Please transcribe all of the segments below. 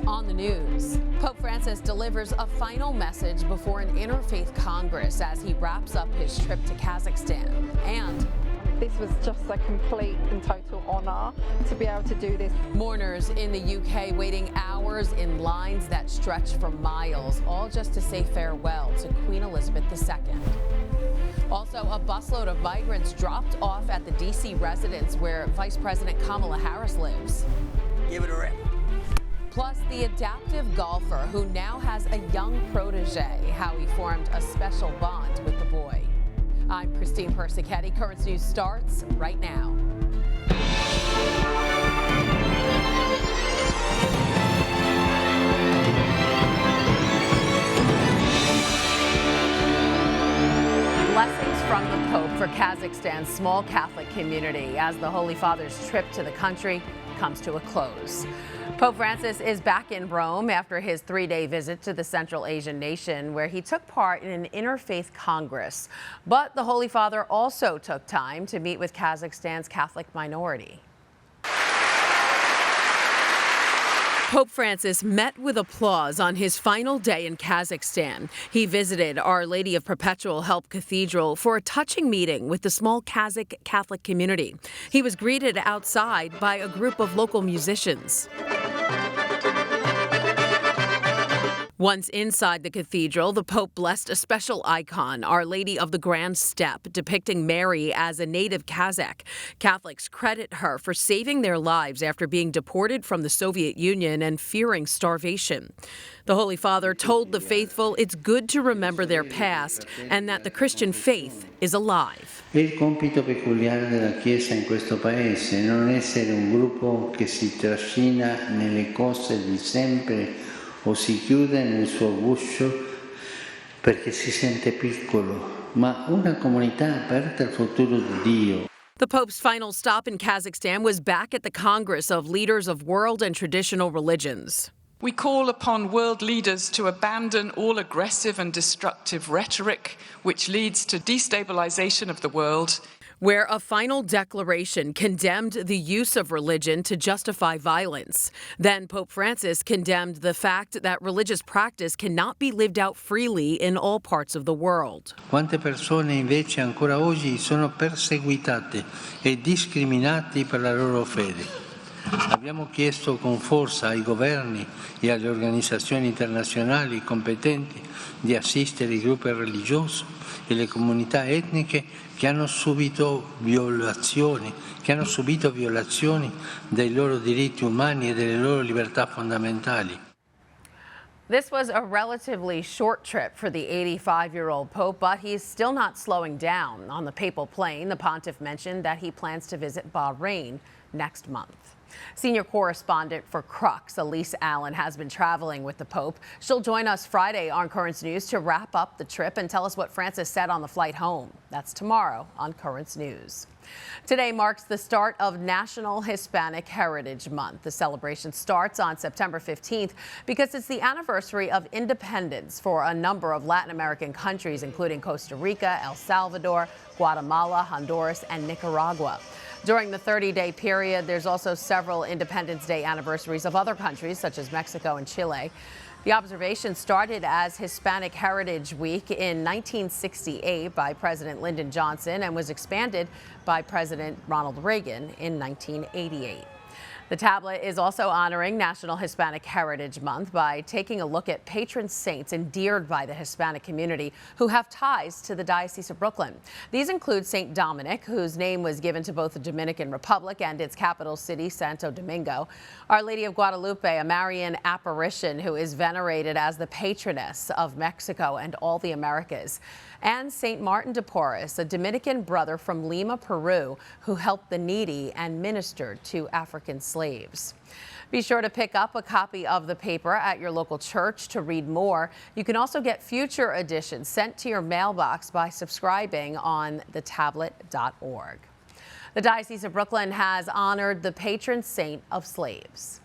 On the news, Pope Francis delivers a final message before an Interfaith Congress as he wraps up his trip to Kazakhstan. And this was just a complete and total honor to be able to do this. Mourners in the UK waiting hours in lines that stretch for miles, all just to say farewell to Queen Elizabeth II. Also, a busload of migrants dropped off at the D.C. residence where Vice President Kamala Harris lives. Give it a rip. Plus, the adaptive golfer who now has a young protege, how he formed a special bond with the boy. I'm Christine Persichetti. Currents News starts right now. Blessings from the Pope for Kazakhstan's small Catholic community as the Holy Father's trip to the country comes to a close. Pope Francis is back in Rome after his three-day visit to the Central Asian nation, where he took part in an Interfaith Congress. But the Holy Father also took time to meet with Kazakhstan's Catholic minority. Pope Francis met with applause on his final day in Kazakhstan. He visited Our Lady of Perpetual Help Cathedral for a touching meeting with the small Kazakh Catholic community. He was greeted outside by a group of local musicians. Once inside the cathedral, the Pope blessed a special icon, Our Lady of the Grand Step, depicting Mary as a native Kazakh. Catholics credit her for saving their lives after being deported from the Soviet Union and fearing starvation. The Holy Father told the faithful it's good to remember their past and that the Christian faith is alive. Il compito peculiare della Chiesa in questo paese non essere un gruppo che si trascina nelle cose di sempre o si chiude nel suo guscio perché si sente piccolo, ma una comunità aperta al futuro di Dio. The Pope's final stop in Kazakhstan was back at the Congress of Leaders of World and Traditional Religions. We call upon world leaders to abandon all aggressive and destructive rhetoric, which leads to destabilization of the world, where a final declaration condemned the use of religion to justify violence. Then Pope Francis condemned the fact that religious practice cannot be lived out freely in all parts of the world. Quante persone invece ancora oggi sono perseguitate e discriminate per la loro fede. Abbiamo chiesto con forza ai governi e alle organizzazioni internazionali competenti di assistere i gruppi religiosi e le comunità etniche che hanno subito violazioni dei loro diritti umani e delle loro libertà fondamentali. This was a relatively short trip for the 85-year-old Pope, but he's still not slowing down. On the papal plane, the pontiff mentioned that he plans to visit Bahrain next month. Senior correspondent for Crux, Elise Allen, has been traveling with the Pope. She'll join us Friday on Currents News to wrap up the trip and tell us what Francis said on the flight home. That's tomorrow on Currents News. Today marks the start of National Hispanic Heritage Month. The celebration starts on September 15th because it's the anniversary of independence for a number of Latin American countries, including Costa Rica, El Salvador, Guatemala, Honduras, and Nicaragua. During the 30-day period, there's also several Independence Day anniversaries of other countries, such as Mexico and Chile. The observation started as Hispanic Heritage Week in 1968 by President Lyndon Johnson and was expanded by President Ronald Reagan in 1988. The tablet is also honoring National Hispanic Heritage Month by taking a look at patron saints endeared by the Hispanic community who have ties to the Diocese of Brooklyn. These include St. Dominic, whose name was given to both the Dominican Republic and its capital city, Santo Domingo. Our Lady of Guadalupe, a Marian apparition who is venerated as the patroness of Mexico and all the Americas. And St. Martin de Porres, a Dominican brother from Lima, Peru, who helped the needy and ministered to African slaves. Be sure to pick up a copy of the paper at your local church to read more. You can also get future editions sent to your mailbox by subscribing on thetablet.org. The Diocese of Brooklyn has honored the patron saint of slaves.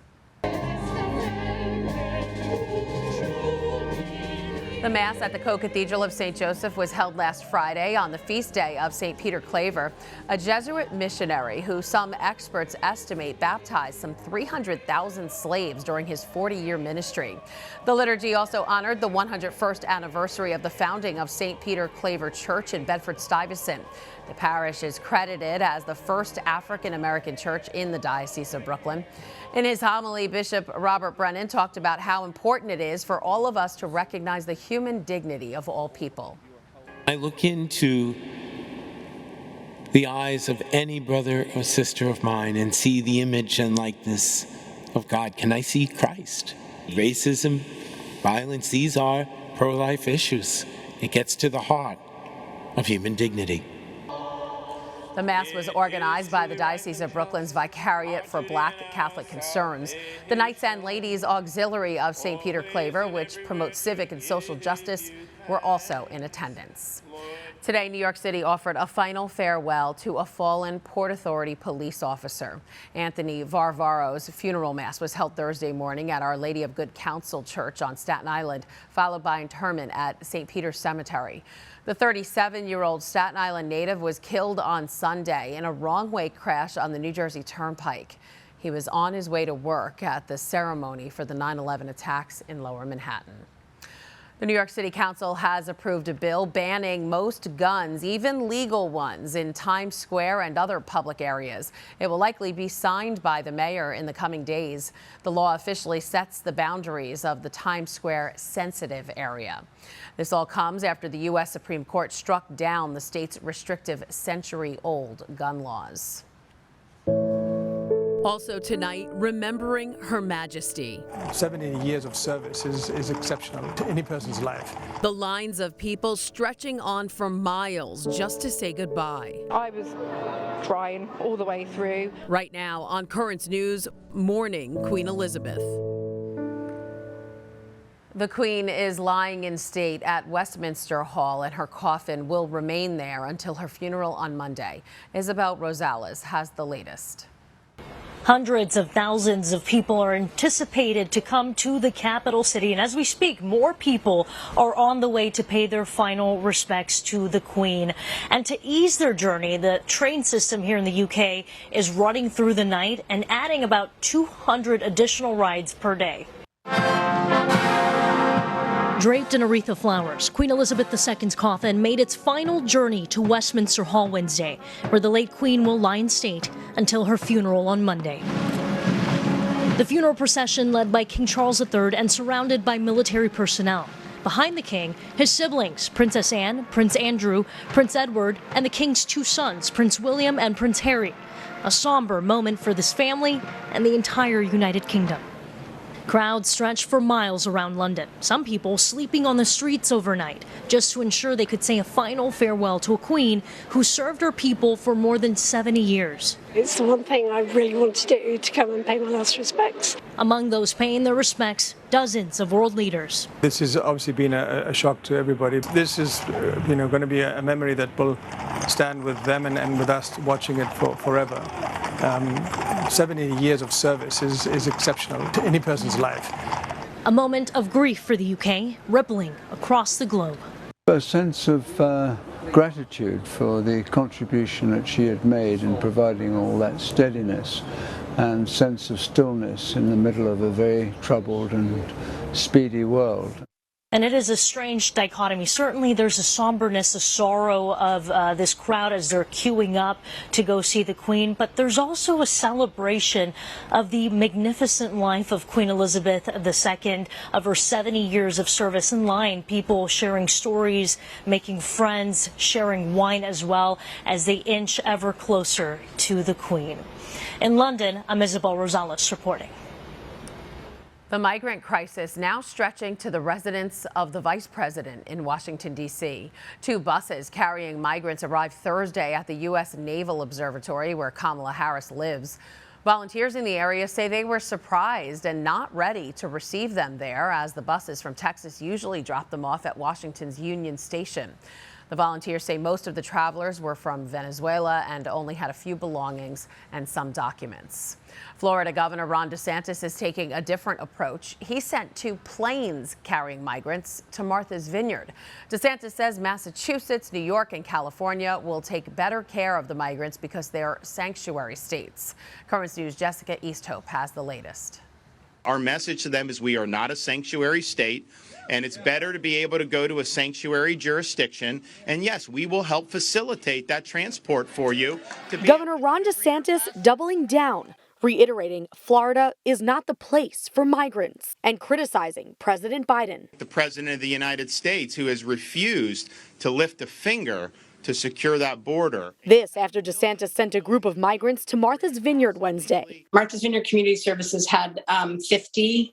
The Mass at the Co-Cathedral of St. Joseph was held last Friday on the feast day of St. Peter Claver, a Jesuit missionary who some experts estimate baptized some 300,000 slaves during his 40-year ministry. The liturgy also honored the 101st anniversary of the founding of St. Peter Claver Church in Bedford-Stuyvesant. The parish is credited as the first African-American church in the Diocese of Brooklyn. In his homily, Bishop Robert Brennan talked about how important it is for all of us to recognize the human dignity of all people. I look into the eyes of any brother or sister of mine and see the image and likeness of God. Can I see Christ? Racism, violence, these are pro-life issues. It gets to the heart of human dignity. The Mass was organized by the Diocese of Brooklyn's Vicariate for Black Catholic Concerns. The Knights and Ladies Auxiliary of St. Peter Claver, which promotes civic and social justice, were also in attendance. Today, New York City offered a final farewell to a fallen Port Authority police officer. Anthony Varvaro's funeral mass was held Thursday morning at Our Lady of Good Counsel Church on Staten Island, followed by interment at St. Peter's Cemetery. The 37-year-old Staten Island native was killed on Sunday in a wrong-way crash on the New Jersey Turnpike. He was on his way to work at the ceremony for the 9/11 attacks in Lower Manhattan. The New York City Council has approved a bill banning most guns, even legal ones, in Times Square and other public areas. It will likely be signed by the mayor in the coming days. The law officially sets the boundaries of the Times Square sensitive area. This all comes after the U.S. Supreme Court struck down the state's restrictive century-old gun laws. Also tonight, remembering Her Majesty. 70 years of service is exceptional to any person's life. The lines of people stretching on for miles just to say goodbye. I was crying all the way through. Right now on Currents News, mourning Queen Elizabeth. The Queen is lying in state at Westminster Hall, and her coffin will remain there until her funeral on Monday. Isabel Rosales has the latest. Hundreds of thousands of people are anticipated to come to the capital city, and as we speak, more people are on the way to pay their final respects to the Queen. And to ease their journey, the train system here in the UK is running through the night and adding about 200 additional rides per day. Draped in a wreath of flowers, Queen Elizabeth II's coffin made its final journey to Westminster Hall Wednesday, where the late Queen will lie in state until her funeral on Monday. The funeral procession led by King Charles III and surrounded by military personnel. Behind the king, his siblings, Princess Anne, Prince Andrew, Prince Edward, and the king's two sons, Prince William and Prince Harry. A somber moment for this family and the entire United Kingdom. Crowds stretched for miles around London, some people sleeping on the streets overnight, just to ensure they could say a final farewell to a queen who served her people for more than 70 years. It's the one thing I really want to do, to come and pay my last respects. Among those paying their respects, dozens of world leaders. This has obviously been a shock to everybody. This is, going to be a memory that will stand with them and with us watching it forever. 70 years of service is exceptional to any person's life. A moment of grief for the UK, rippling across the globe. A sense of gratitude for the contribution that she had made in providing all that steadiness and sense of stillness in the middle of a very troubled and speedy world. And it is a strange dichotomy. Certainly there's a somberness, a sorrow of this crowd as they're queuing up to go see the Queen, but there's also a celebration of the magnificent life of Queen Elizabeth II, of her 70 years of service in line, people sharing stories, making friends, sharing wine as well as they inch ever closer to the Queen. In London, I'm Isabel Rosales reporting. The migrant crisis now stretching to the residence of the vice president in Washington, D.C. Two buses carrying migrants arrived Thursday at the U.S. Naval Observatory, where Kamala Harris lives. Volunteers in the area say they were surprised and not ready to receive them there, as the buses from Texas usually drop them off at Washington's Union Station. The volunteers say most of the travelers were from Venezuela and only had a few belongings and some documents. Florida Governor Ron DeSantis is taking a different approach. He sent 2 planes carrying migrants to Martha's Vineyard. DeSantis says Massachusetts, New York, and California will take better care of the migrants because they're sanctuary states. Currents News' Jessica Easthope has the latest. Our message to them is we are not a sanctuary state, and it's better to be able to go to a sanctuary jurisdiction. And yes, we will help facilitate that transport for you. Governor Ron DeSantis doubling down, reiterating Florida is not the place for migrants and criticizing President Biden. The President of the United States, who has refused to lift a finger to secure that border. This after DeSantis sent a group of migrants to Martha's Vineyard Wednesday. Martha's Vineyard Community Services had 50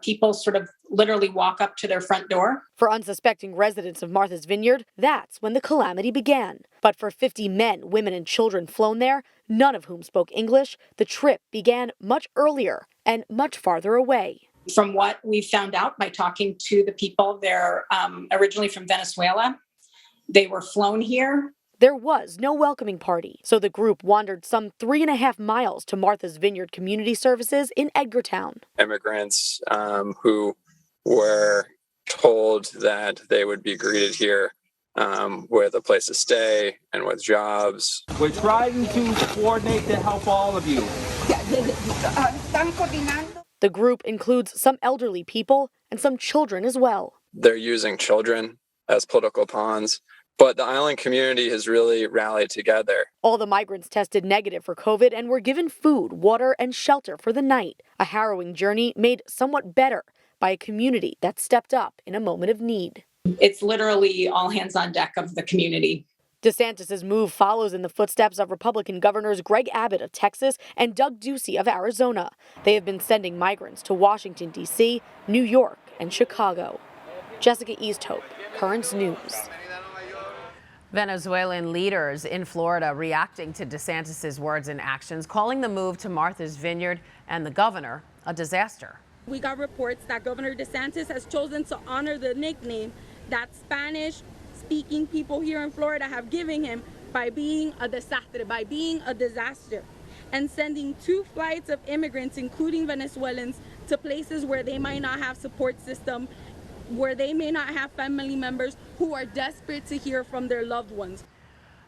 people sort of literally walk up to their front door. For unsuspecting residents of Martha's Vineyard, that's when the calamity began. But for 50 men, women, and children flown there, none of whom spoke English, the trip began much earlier and much farther away. From what we found out by talking to the people, they're originally from Venezuela. They were flown here. There was no welcoming party, so the group wandered some 3.5 miles to Martha's Vineyard Community Services in Edgartown. Immigrants who were told that they would be greeted here with a place to stay and with jobs. We're trying to coordinate to help all of you. The group includes some elderly people and some children as well. They're using children as political pawns. But the island community has really rallied together. All the migrants tested negative for COVID and were given food, water, and shelter for the night. A harrowing journey made somewhat better by a community that stepped up in a moment of need. It's literally all hands on deck of the community. DeSantis' move follows in the footsteps of Republican governors Greg Abbott of Texas and Doug Ducey of Arizona. They have been sending migrants to Washington, D.C., New York, and Chicago. Jessica Easthope, Currents News. Venezuelan leaders in Florida reacting to DeSantis' words and actions, calling the move to Martha's Vineyard and the governor a disaster. We got reports that Governor DeSantis has chosen to honor the nickname that Spanish-speaking people here in Florida have given him by being a disaster, and sending 2 flights of immigrants, including Venezuelans, to places where they might not have support system, where they may not have family members who are desperate to hear from their loved ones.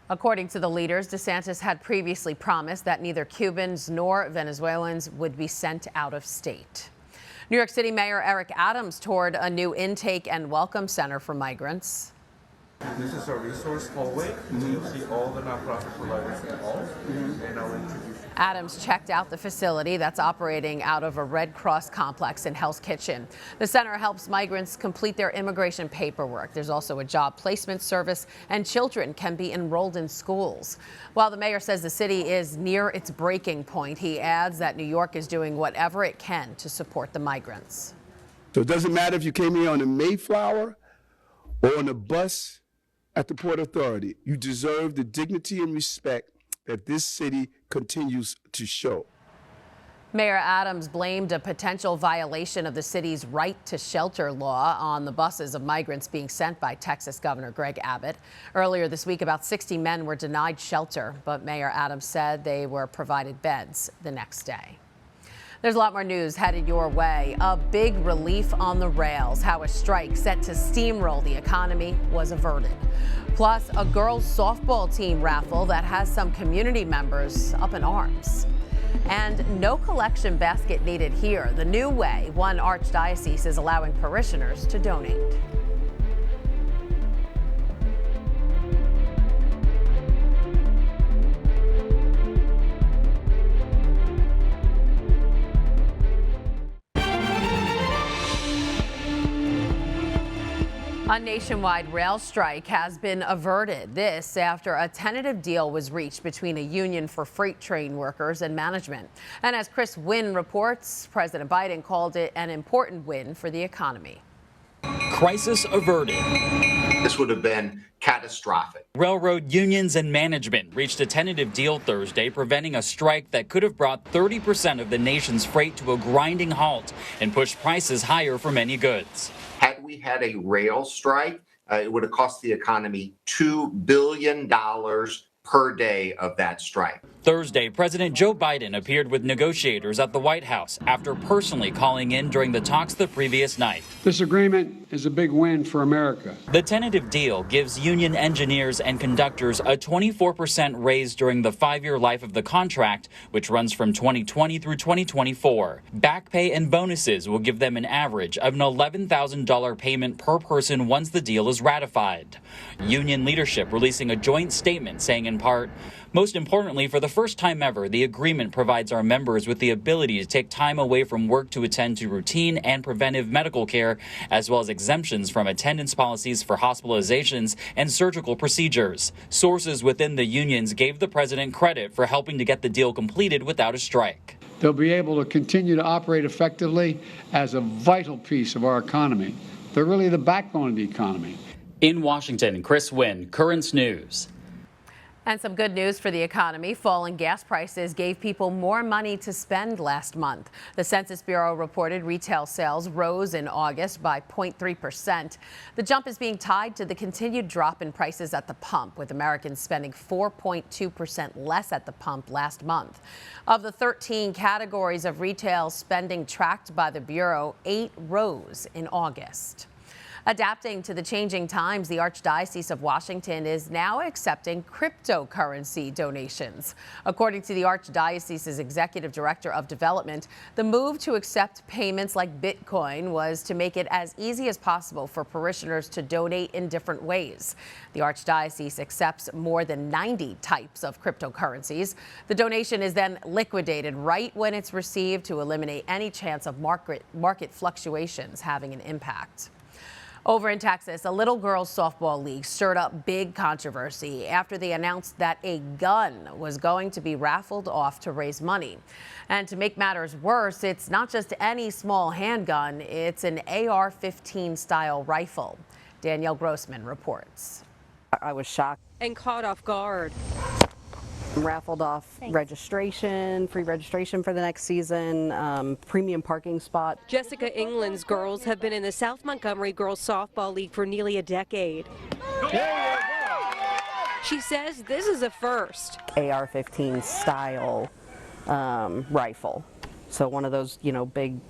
According to the leaders, DeSantis had previously promised that neither Cubans nor Venezuelans would be sent out of state. New York City Mayor Eric Adams toured a new intake and welcome center for migrants. This is our resource hallway. You see all the nonprofit providers involved, and I'll introduce you. Adams checked out the facility that's operating out of a Red Cross complex in Hell's Kitchen. The center helps migrants complete their immigration paperwork. There's also a job placement service, and children can be enrolled in schools. While the mayor says the city is near its breaking point, he adds that New York is doing whatever it can to support the migrants. So it doesn't matter if you came here on a Mayflower or on a bus at the Port Authority. You deserve the dignity and respect that this city continues to show. Mayor Adams blamed a potential violation of the city's right to shelter law on the buses of migrants being sent by Texas Governor Greg Abbott. Earlier this week, about 60 men were denied shelter, but Mayor Adams said they were provided beds the next day. There's a lot more news headed your way. A big relief on the rails, how a strike set to steamroll the economy was averted. Plus, a girls' softball team raffle that has some community members up in arms. And no collection basket needed here. The new way one Archdiocese is allowing parishioners to donate. A nationwide rail strike has been averted. This after a tentative deal was reached between a union for freight train workers and management. And as Chris Wynn reports, President Biden called it an important win for the economy. Crisis averted. This would have been catastrophic. Railroad unions and management reached a tentative deal Thursday, preventing a strike that could have brought 30% of the nation's freight to a grinding halt and pushed prices higher for many goods. Had we had a rail strike, it would have cost the economy $2 billion per day of that strike. Thursday, President Joe Biden appeared with negotiators at the White House after personally calling in during the talks the previous night. This agreement is a big win for America. The tentative deal gives union engineers and conductors a 24% raise during the 5-year life of the contract, which runs from 2020 through 2024. Back pay and bonuses will give them an average of an $11,000 payment per person once the deal is ratified. Union leadership releasing a joint statement saying in part, most importantly, for the first time ever, the agreement provides our members with the ability to take time away from work to attend to routine and preventive medical care, as well as exemptions from attendance policies for hospitalizations and surgical procedures. Sources within the unions gave the president credit for helping to get the deal completed without a strike. They'll be able to continue to operate effectively as a vital piece of our economy. They're really the backbone of the economy. In Washington, Chris Wynn, Currents News. And some good news for the economy. Falling gas prices gave people more money to spend last month. The Census Bureau reported retail sales rose in August by 0.3%. The jump is being tied to the continued drop in prices at the pump, with Americans spending 4.2% less at the pump last month. Of the 13 categories of retail spending tracked by the Bureau, 8 rose in August. Adapting to the changing times, the Archdiocese of Washington is now accepting cryptocurrency donations. According to the Archdiocese's Executive Director of Development, the move to accept payments like Bitcoin was to make it as easy as possible for parishioners to donate in different ways. The Archdiocese accepts more than 90 types of cryptocurrencies. The donation is then liquidated right when it's received to eliminate any chance of market fluctuations having an impact. Over in Texas, a little girls' softball league stirred up big controversy after they announced that a gun was going to be raffled off to raise money. And to make matters worse, it's not just any small handgun, it's an AR-15 style rifle. Danielle Grossman reports. I was shocked and caught off guard. Raffled off registration, free registration for the next season, premium parking spot. Jessica England's girls have been in the South Montgomery Girls Softball League for nearly a decade. She says this is a first. AR-15 style rifle. So one of those, big,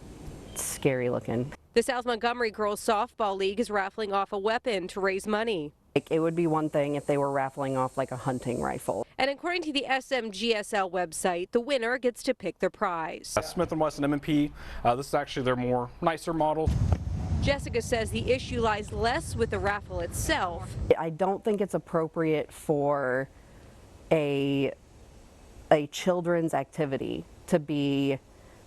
scary looking. The South Montgomery Girls Softball League is raffling off a weapon to raise money. It would be one thing if they were raffling off like a hunting rifle. And according to the SMGSL website, the winner gets to pick their prize. Smith & Wesson M&P, this is actually their more nicer model. Jessica says the issue lies less with the raffle itself. I don't think it's appropriate for a children's activity to be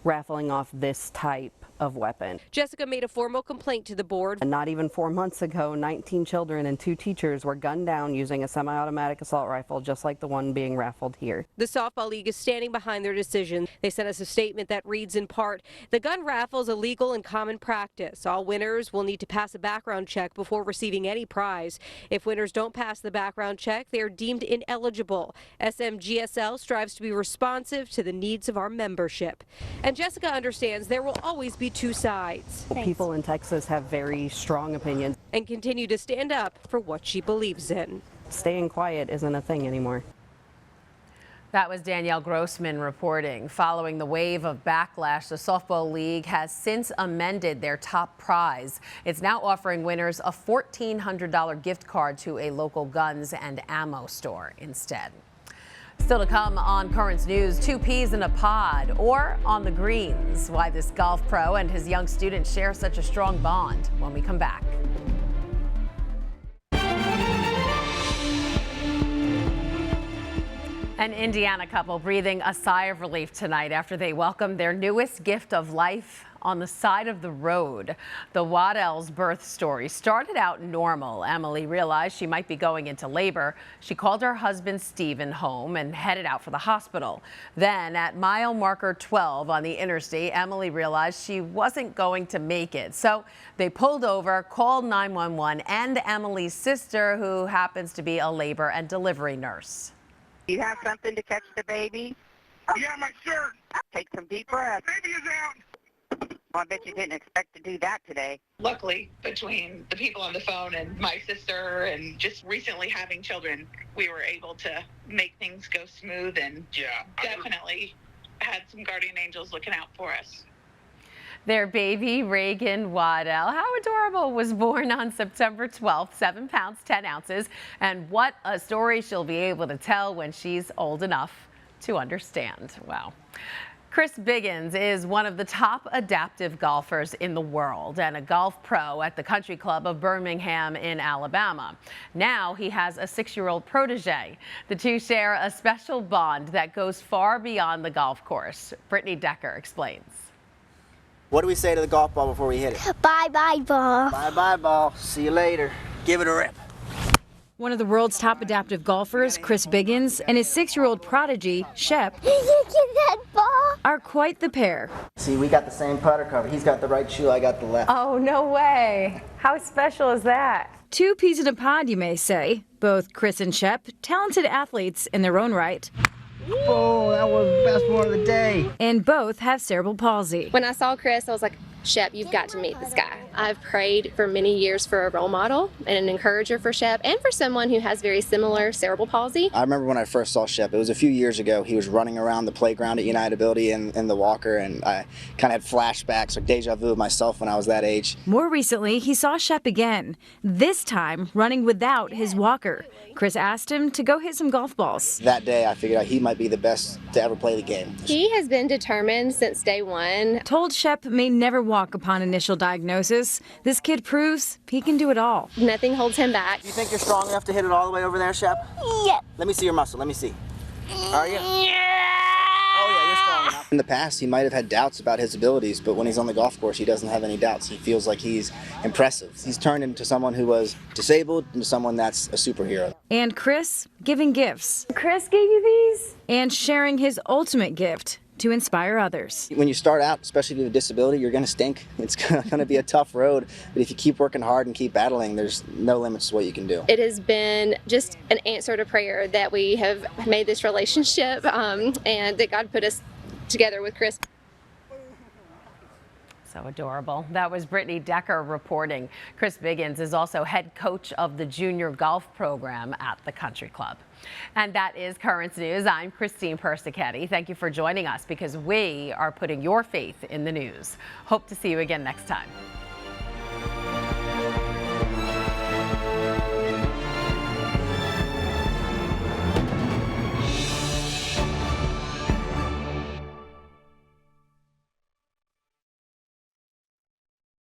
raffling off this type of weapon. Jessica made a formal complaint to the board. And not even 4 months ago, 19 children and 2 teachers were gunned down using a semi-automatic assault rifle, just like the one being raffled here. The Softball League is standing behind their decision. They sent us a statement that reads in part, the gun raffle is illegal and common practice. All winners will need to pass a background check before receiving any prize. If winners don't pass the background check, they are deemed ineligible. SMGSL strives to be responsive to the needs of our membership. And Jessica understands there will always be 2 sides. People in Texas have very strong opinions and continue to stand up for what she believes in. Staying quiet isn't a thing anymore. That was Danielle Grossman reporting. Following the wave of backlash, the Softball League has since amended their top prize. It's now offering winners a $1,400 gift card to a local guns and ammo store instead. Still to come on Currents News, 2 peas in a pod or on the greens. Why this golf pro and his young student share such a strong bond when we come back. An Indiana couple breathing a sigh of relief tonight after they welcomed their newest gift of life on the side of the road. The Waddell's birth story started out normal. Emily realized she might be going into labor. She called her husband Stephen home and headed out for the hospital. Then at mile marker 12 on the interstate, Emily realized she wasn't going to make it. So they pulled over, called 911 and Emily's sister, who happens to be a labor and delivery nurse. You have something to catch the baby? Yeah, my shirt. Take some deep breaths. Baby is out. I bet you didn't expect to do that today. Luckily, between the people on the phone and my sister and just recently having children, we were able to make things go smooth and definitely had some guardian angels looking out for us. Their baby, Reagan Waddell, how adorable, was born on September 12th, 7 pounds, 10 ounces. And what a story she'll be able to tell when she's old enough to understand. Wow. Chris Biggins is one of the top adaptive golfers in the world and a golf pro at the Country Club of Birmingham in Alabama. Now he has a 6-year-old protege. The two share a special bond that goes far beyond the golf course. Brittany Decker explains. What do we say to the golf ball before we hit it? Bye-bye, ball. Bye-bye, ball. See you later. Give it a rip. One of the world's top adaptive golfers, Chris Biggins, and his 6-year-old prodigy, Shep, that ball? are quite the pair. See, we got the same putter cover. He's got the right shoe, I got the left. Oh, no way. How special is that? 2 peas in a pod, you may say. Both Chris and Shep, talented athletes in their own right. Oh, that was the best one of the day. And both have cerebral palsy. When I saw Chris, I was like, Shep, you've got to meet this guy. I've prayed for many years for a role model and an encourager for Shep and for someone who has very similar cerebral palsy. I remember when I first saw Shep, it was a few years ago. He was running around the playground at United Ability in the walker, and I kind of had flashbacks or deja vu of myself when I was that age. More recently, he saw Shep again, this time running without his walker. Chris asked him to go hit some golf balls. That day, I figured out he might be the best to ever play the game. He has been determined since day one. Told Shep may never walk upon initial diagnosis, this kid proves he can do it all. Nothing holds him back. You think you're strong enough to hit it all the way over there, Shep? Yep. Let me see your muscle. Let me see. Are you? Oh, yeah, you're strong enough. In the past, he might have had doubts about his abilities, but when he's on the golf course, he doesn't have any doubts. He feels like he's impressive. He's turned into someone who was disabled into someone that's a superhero. And Chris giving gifts. Chris gave you these? And sharing his ultimate gift to inspire others. When you start out, especially with a disability, you're going to stink. It's going to be a tough road, but if you keep working hard and keep battling, there's no limits to what you can do. It has been just an answer to prayer that we have made this relationship and that God put us together with Chris. So adorable. That was Brittany Decker reporting. Chris Biggins is also head coach of the junior golf program at the Country Club. And that is Currents News. I'm Christine Persichetti. Thank you for joining us because we are putting your faith in the news. Hope to see you again next time.